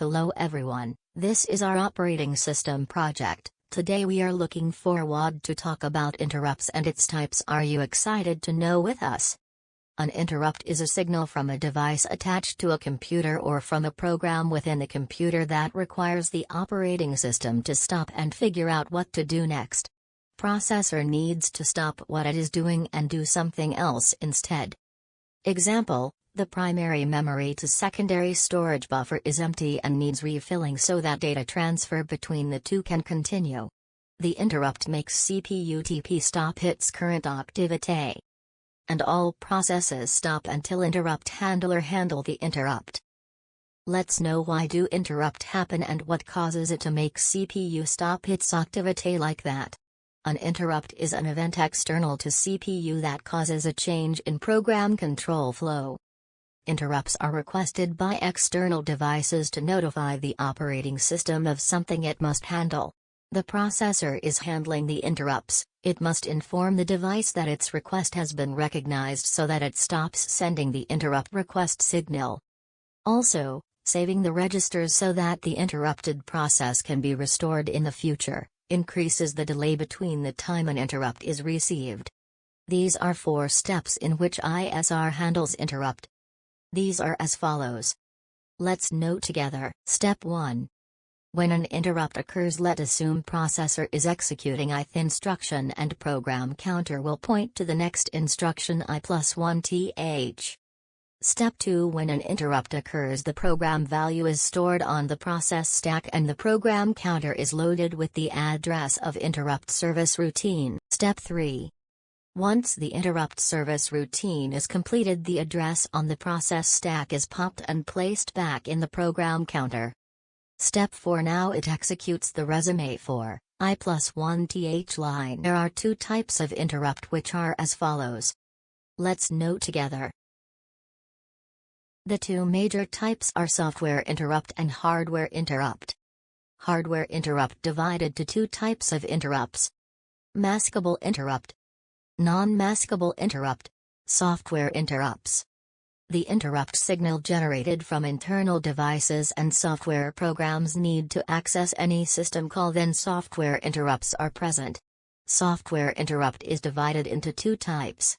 Hello everyone, this is our operating system project. Today we are looking forward to talk about interrupts and its types. Are you excited to know with us? An interrupt is a signal from a device attached to a computer or from a program within the computer that requires the operating system to stop and figure out what to do next. Processor needs to stop what it is doing and do something else instead. Example: the primary memory to secondary storage buffer is empty and needs refilling so that data transfer between the two can continue. The interrupt makes CPU TP stop its current activity. And all processes stop until interrupt handler handle the interrupt. Let's know why do interrupt happen and what causes it to make CPU stop its activity like that. An interrupt is an event external to CPU that causes a change in program control flow. Interrupts are requested by external devices to notify the operating system of something it must handle. The processor is handling the interrupts. It must inform the device that its request has been recognized so that it stops sending the interrupt request signal. Also, saving the registers so that the interrupted process can be restored in the future increases the delay between the time an interrupt is received. These are 4 steps in which ISR handles interrupt. These are as follows. Let's note together. Step 1. When an interrupt occurs, let's assume processor is executing ith instruction and program counter will point to the next instruction I+1th. Step 2. When an interrupt occurs, the program value is stored on the process stack and the program counter is loaded with the address of interrupt service routine. Step 3. Once the interrupt service routine is completed, the address on the process stack is popped and placed back in the program counter. Step 4. Now it executes the resume for I+1th line. There are 2 types of interrupt which are as follows. Let's note together. The 2 major types are software interrupt and hardware interrupt. Hardware interrupt divided to 2 types of interrupts. Maskable interrupt. Non-maskable interrupt. Software interrupts. The interrupt signal generated from internal devices and software programs need to access any system call, then software interrupts are present. Software interrupt is divided into 2 types.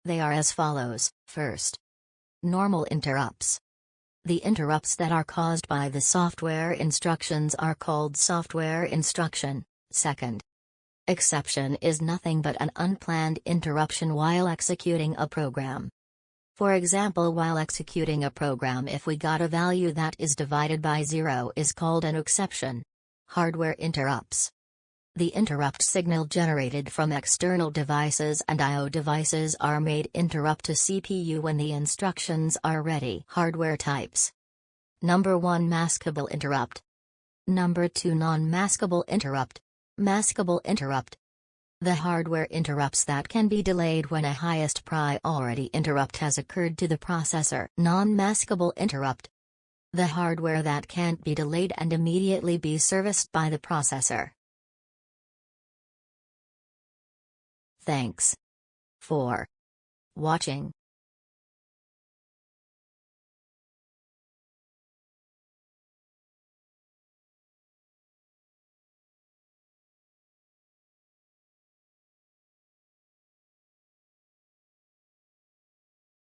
They are as follows. First, normal interrupts. The interrupts that are caused by the software instructions are called software instruction. Second, exception is nothing but an unplanned interruption while executing a program. For example, while executing a program, if we got a value that is divided by 0 is called an exception. Hardware interrupts. The interrupt signal generated from external devices and I/O devices are made interrupt to CPU when the instructions are ready. Hardware types. Number 1, maskable interrupt. Number 2, non-maskable interrupt. Maskable interrupt. The hardware interrupts that can be delayed when a highest priority interrupt has occurred to the processor. Non-maskable interrupt. The hardware that can't be delayed and immediately be serviced by the processor. Thanks for watching.